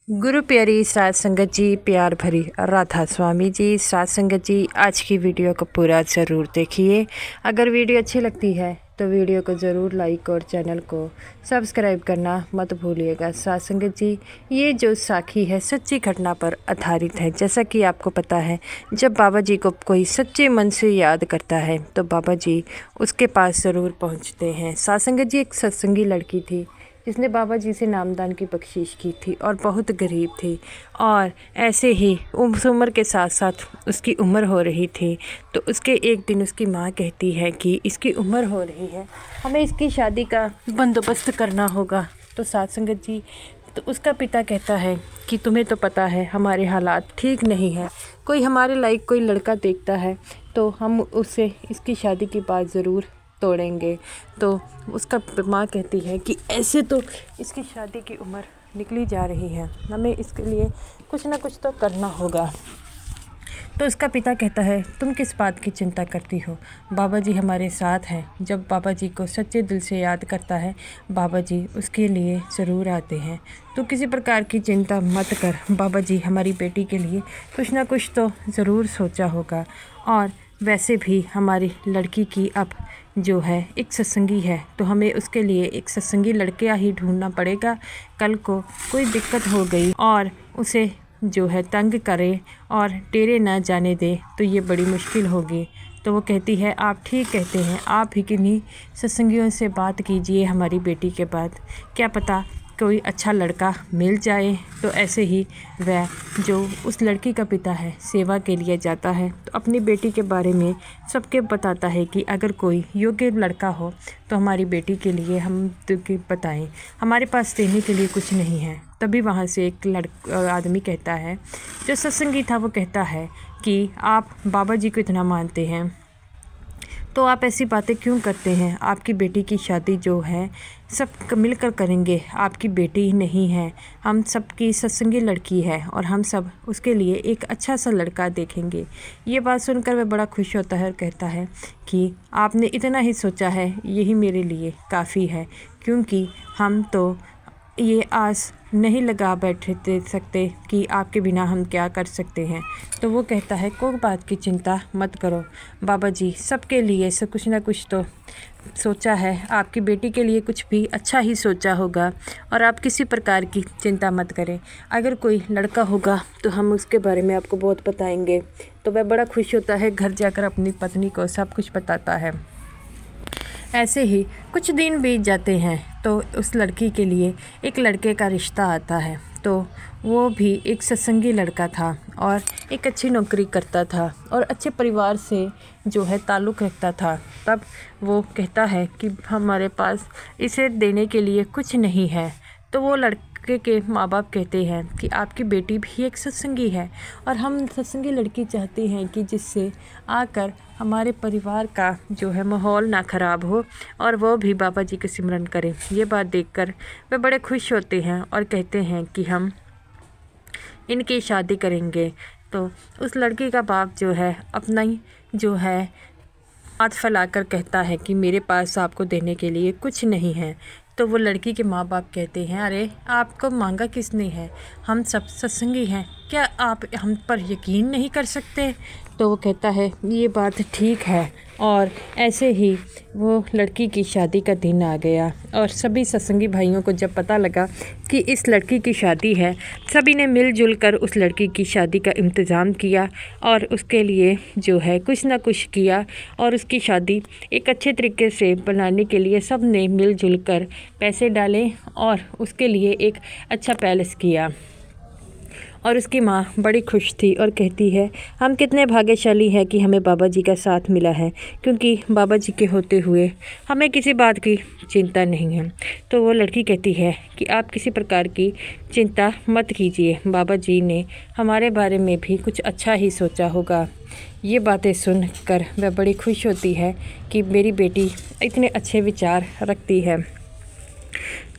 गुरु प्यारी साध संगत जी, प्यार भरी राधा स्वामी जी, साध संगत जी, आज की वीडियो को पूरा ज़रूर देखिए। अगर वीडियो अच्छी लगती है तो वीडियो को ज़रूर लाइक और चैनल को सब्सक्राइब करना मत भूलिएगा। साध संगत जी, ये जो साखी है सच्ची घटना पर आधारित है। जैसा कि आपको पता है, जब बाबा जी को कोई सच्चे मन से याद करता है तो बाबा जी उसके पास ज़रूर पहुंचते हैं। साध संगत जी, एक सत्संगी लड़की थी जिसने बाबा जी से नामदान की बख्शीश की थी और बहुत गरीब थी, और ऐसे ही उस उम्र के साथ साथ उसकी उम्र हो रही थी। तो उसके एक दिन उसकी माँ कहती है कि इसकी उम्र हो रही है, हमें इसकी शादी का बंदोबस्त करना होगा। तो साध संगत जी, तो उसका पिता कहता है कि तुम्हें तो पता है हमारे हालात ठीक नहीं है, कोई हमारे लायक कोई लड़का देखता है तो हम उससे इसकी शादी की बात ज़रूर तोड़ेंगे। तो उसका माँ कहती है कि ऐसे तो इसकी शादी की उम्र निकली जा रही है, हमें इसके लिए कुछ ना कुछ तो करना होगा। तो उसका पिता कहता है, तुम किस बात की चिंता करती हो, बाबा जी हमारे साथ हैं। जब बाबा जी को सच्चे दिल से याद करता है, बाबा जी उसके लिए ज़रूर आते हैं। तो किसी प्रकार की चिंता मत कर, बाबा जी हमारी बेटी के लिए कुछ ना कुछ तो ज़रूर सोचा होगा। और वैसे भी हमारी लड़की की अब जो है एक सत्संगी है, तो हमें उसके लिए एक सत्संगी लड़का ही ढूंढना पड़ेगा। कल को कोई दिक्कत हो गई और उसे जो है तंग करे और डेरे ना जाने दे तो ये बड़ी मुश्किल होगी। तो वो कहती है, आप ठीक कहते हैं, आप ही किन्हीं सत्संगियों से बात कीजिए हमारी बेटी के बाद, क्या पता कोई अच्छा लड़का मिल जाए। तो ऐसे ही वह जो उस लड़की का पिता है सेवा के लिए जाता है, तो अपनी बेटी के बारे में सबके बताता है कि अगर कोई योग्य लड़का हो तो हमारी बेटी के लिए हम बताएं, हमारे पास देने के लिए कुछ नहीं है। तभी वहाँ से एक आदमी कहता है, जो सत्संगी था, वो कहता है कि आप बाबा जी को इतना मानते हैं तो आप ऐसी बातें क्यों करते हैं। आपकी बेटी की शादी जो है सब मिलकर करेंगे, आपकी बेटी नहीं है, हम सबकी सत्संगी लड़की है और हम सब उसके लिए एक अच्छा सा लड़का देखेंगे। ये बात सुनकर वह बड़ा खुश होता है और कहता है कि आपने इतना ही सोचा है, यही मेरे लिए काफ़ी है, क्योंकि हम तो ये आस नहीं लगा बैठे दे सकते कि आपके बिना हम क्या कर सकते हैं। तो वो कहता है, कोई बात की चिंता मत करो, बाबा जी सबके लिए सब कुछ ना कुछ तो सोचा है, आपकी बेटी के लिए कुछ भी अच्छा ही सोचा होगा और आप किसी प्रकार की चिंता मत करें। अगर कोई लड़का होगा तो हम उसके बारे में आपको बहुत बताएंगे। तो वह बड़ा खुश होता है, घर जाकर अपनी पत्नी को सब कुछ बताता है। ऐसे ही कुछ दिन बीत जाते हैं तो उस लड़की के लिए एक लड़के का रिश्ता आता है। तो वो भी एक सत्संगी लड़का था और एक अच्छी नौकरी करता था और अच्छे परिवार से जो है ताल्लुक़ रखता था। तब वो कहता है कि हमारे पास इसे देने के लिए कुछ नहीं है। तो वो लड़के के माँ बाप कहते हैं कि आपकी बेटी भी एक सत्संगी है और हम सत्संगी लड़की चाहते हैं कि जिससे आकर हमारे परिवार का जो है माहौल ना ख़राब हो और वो भी बाबा जी के सिमरन करें। ये बात देखकर वे बड़े खुश होते हैं और कहते हैं कि हम इनकी शादी करेंगे। तो उस लड़की का बाप जो है अपना ही जो है हाथ फैलाकर कहता है कि मेरे पास आपको देने के लिए कुछ नहीं है। तो वो लड़की के माँ बाप कहते हैं, अरे आपको मांगा किसने है, हम सब सत्संगी हैं, क्या आप हम पर यकीन नहीं कर सकते। तो वो कहता है, ये बात ठीक है। और ऐसे ही वो लड़की की शादी का दिन आ गया और सभी सत्संगी भाइयों को जब पता लगा कि इस लड़की की शादी है, सभी ने मिलजुल कर उस लड़की की शादी का इंतज़ाम किया और उसके लिए जो है कुछ ना कुछ किया और उसकी शादी एक अच्छे तरीके से बनाने के लिए सब ने मिलजुल कर पैसे डाले और उसके लिए एक अच्छा पैलेस किया। और उसकी माँ बड़ी खुश थी और कहती है, हम कितने भाग्यशाली हैं कि हमें बाबा जी का साथ मिला है, क्योंकि बाबा जी के होते हुए हमें किसी बात की चिंता नहीं है। तो वो लड़की कहती है कि आप किसी प्रकार की चिंता मत कीजिए, बाबा जी ने हमारे बारे में भी कुछ अच्छा ही सोचा होगा। ये बातें सुनकर वह बड़ी खुश होती है कि मेरी बेटी इतने अच्छे विचार रखती है।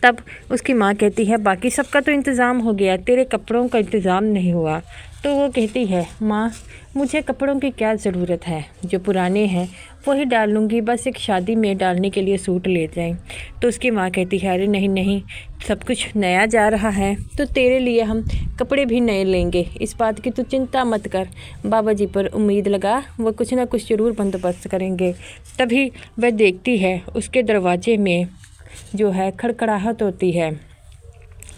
तब उसकी माँ कहती है, बाकी सबका तो इंतज़ाम हो गया, तेरे कपड़ों का इंतज़ाम नहीं हुआ। तो वो कहती है, माँ मुझे कपड़ों की क्या ज़रूरत है, जो पुराने हैं वही डाल लूँगी, बस एक शादी में डालने के लिए सूट ले जाएं। तो उसकी माँ कहती है अरे नहीं नहीं, सब कुछ नया जा रहा है तो तेरे लिए हम कपड़े भी नए लेंगे, इस बात की तू चिंता मत कर, बाबा जी पर उम्मीद लगा, वो कुछ ना कुछ ज़रूर बंदोबस्त करेंगे। तभी वह देखती है उसके दरवाजे में जो है खड़खड़ाहट होती है।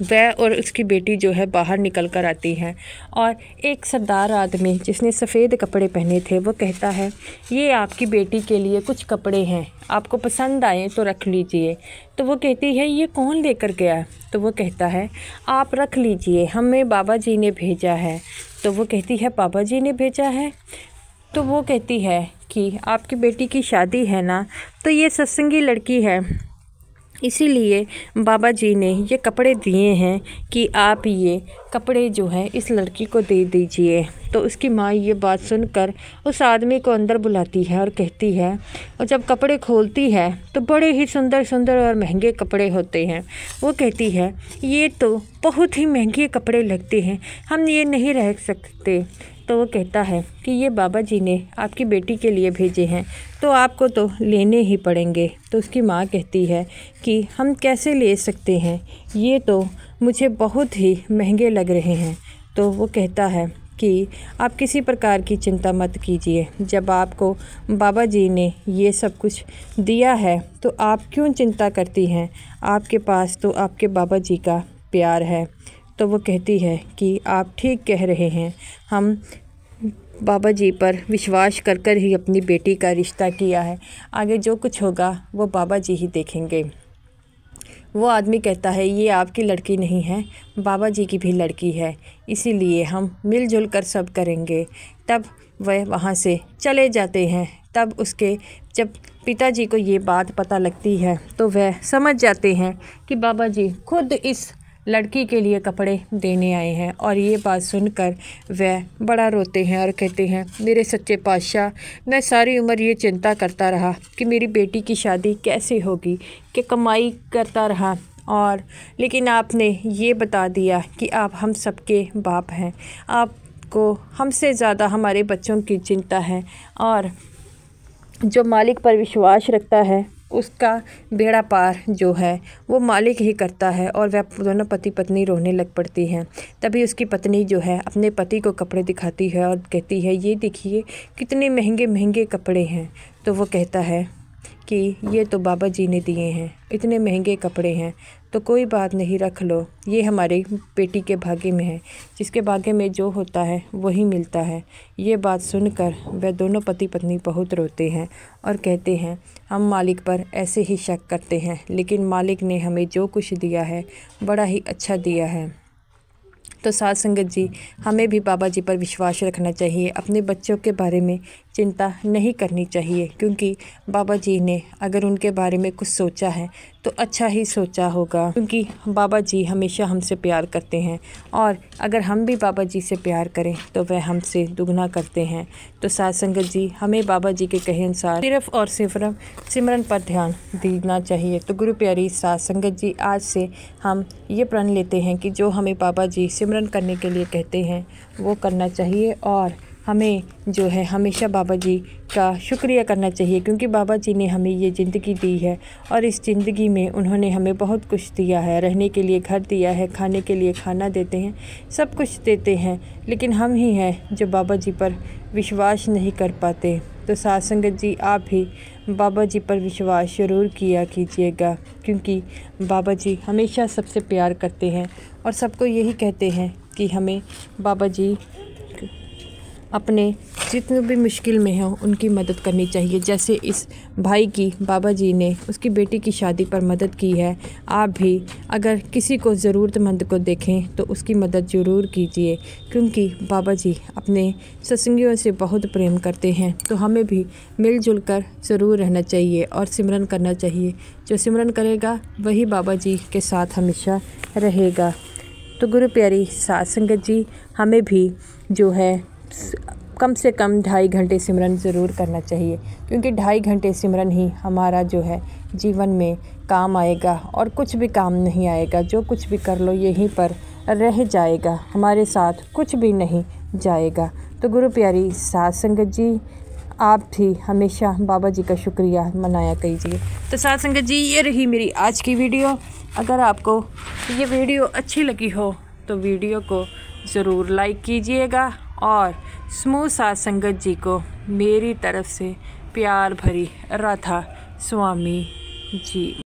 वह और उसकी बेटी जो है बाहर निकल कर आती हैं और एक सरदार आदमी जिसने सफ़ेद कपड़े पहने थे वो कहता है ये आपकी बेटी के लिए कुछ कपड़े हैं, आपको पसंद आए तो रख लीजिए। तो वो कहती है ये कौन लेकर गया? तो वो कहता है आप रख लीजिए, हमें बाबा जी ने भेजा है। तो वो कहती है बाबा जी ने भेजा है? तो वो कहती है कि आपकी बेटी की शादी है ना, तो ये सत्संगी लड़की है, इसीलिए बाबा जी ने ये कपड़े दिए हैं कि आप ये कपड़े जो है इस लड़की को दे दीजिए। तो उसकी माँ ये बात सुनकर उस आदमी को अंदर बुलाती है और कहती है, और जब कपड़े खोलती है तो बड़े ही सुंदर सुंदर और महंगे कपड़े होते हैं। वो कहती है ये तो बहुत ही महंगे कपड़े लगते हैं, हम ये नहीं रह सकते। तो वो कहता है कि ये बाबा जी ने आपकी बेटी के लिए भेजे हैं तो आपको तो लेने ही पड़ेंगे। तो उसकी माँ कहती है कि हम कैसे ले सकते हैं, ये तो मुझे बहुत ही महंगे लग रहे हैं। तो वो कहता है कि आप किसी प्रकार की चिंता मत कीजिए, जब आपको बाबा जी ने ये सब कुछ दिया है तो आप क्यों चिंता करती हैं, आपके पास तो आपके बाबा जी का प्यार है। तो वो कहती है कि आप ठीक कह रहे हैं, हम बाबा जी पर विश्वास कर कर ही अपनी बेटी का रिश्ता किया है, आगे जो कुछ होगा वो बाबा जी ही देखेंगे। वो आदमी कहता है ये आपकी लड़की नहीं है, बाबा जी की भी लड़की है, इसीलिए हम मिलजुल कर सब करेंगे। तब वह वहाँ से चले जाते हैं। तब उसके जब पिताजी को ये बात पता लगती है तो वह समझ जाते हैं कि बाबा जी खुद इस लड़की के लिए कपड़े देने आए हैं। और ये बात सुनकर वह बड़ा रोते हैं और कहते हैं मेरे सच्चे पातशाह, मैं सारी उम्र ये चिंता करता रहा कि मेरी बेटी की शादी कैसे होगी, कि कमाई करता रहा, और लेकिन आपने ये बता दिया कि आप हम सबके बाप हैं, आपको हमसे ज़्यादा हमारे बच्चों की चिंता है, और जो मालिक पर विश्वास रखता है उसका बेड़ा पार जो है वो मालिक ही करता है। और वह दोनों पति पत्नी रोने लग पड़ती हैं। तभी उसकी पत्नी जो है अपने पति को कपड़े दिखाती है और कहती है ये देखिए कितने महंगे महंगे कपड़े हैं। तो वो कहता है कि ये तो बाबा जी ने दिए हैं, इतने महंगे कपड़े हैं तो कोई बात नहीं, रख लो, ये हमारी बेटी के भाग्य में है, जिसके भाग्य में जो होता है वही मिलता है। ये बात सुनकर वह दोनों पति पत्नी बहुत रोते हैं और कहते हैं हम मालिक पर ऐसे ही शक करते हैं, लेकिन मालिक ने हमें जो कुछ दिया है बड़ा ही अच्छा दिया है। तो साथ संगत जी, हमें भी बाबा जी पर विश्वास रखना चाहिए, अपने बच्चों के बारे में चिंता नहीं करनी चाहिए, क्योंकि बाबा जी ने अगर उनके बारे में कुछ सोचा है तो अच्छा ही सोचा होगा, क्योंकि बाबा जी हमेशा हमसे प्यार करते हैं, और अगर हम भी बाबा जी से प्यार करें तो वह हमसे दुगना करते हैं। तो साथ संगत जी, हमें बाबा जी के कहे अनुसार सिर्फ़ और सिर्फ सिमरन पर ध्यान देना चाहिए। तो गुरु प्यारी साथ संगत जी, आज से हम ये प्रण लेते हैं कि जो हमें बाबा जी सिमरन करने के लिए कहते हैं वो करना चाहिए, और हमें जो है हमेशा बाबा जी का शुक्रिया करना चाहिए, क्योंकि बाबा जी ने हमें ये ज़िंदगी दी है और इस ज़िंदगी में उन्होंने हमें बहुत कुछ दिया है। रहने के लिए घर दिया है, खाने के लिए खाना देते हैं, सब कुछ देते हैं, लेकिन हम ही हैं जो बाबा जी पर विश्वास नहीं कर पाते। तो साथ संगत जी, आप भी बाबा जी पर विश्वास ज़रूर किया कीजिएगा, क्योंकि बाबा जी हमेशा सबसे प्यार करते हैं और सबको यही कहते हैं कि हमें बाबा जी अपने जितने भी मुश्किल में हो उनकी मदद करनी चाहिए। जैसे इस भाई की बाबा जी ने उसकी बेटी की शादी पर मदद की है, आप भी अगर किसी को ज़रूरतमंद को देखें तो उसकी मदद ज़रूर कीजिए, क्योंकि बाबा जी अपने सत्संगियों से बहुत प्रेम करते हैं। तो हमें भी मिलजुल कर ज़रूर रहना चाहिए और सिमरन करना चाहिए। जो सिमरन करेगा वही बाबा जी के साथ हमेशा रहेगा। तो गुरु प्यारी साथ संगत जी, हमें भी जो है कम से कम 2.5 घंटे सिमरन ज़रूर करना चाहिए, क्योंकि 2.5 घंटे सिमरन ही हमारा जो है जीवन में काम आएगा, और कुछ भी काम नहीं आएगा। जो कुछ भी कर लो यहीं पर रह जाएगा, हमारे साथ कुछ भी नहीं जाएगा। तो गुरु प्यारी साथ संगत जी, आप भी हमेशा बाबा जी का शुक्रिया मनाया कीजिए। तो साथ संगत जी, ये रही मेरी आज की वीडियो। अगर आपको ये वीडियो अच्छी लगी हो तो वीडियो को ज़रूर लाइक कीजिएगा और समूह साथ संगत जी को मेरी तरफ से प्यार भरी राधा स्वामी जी।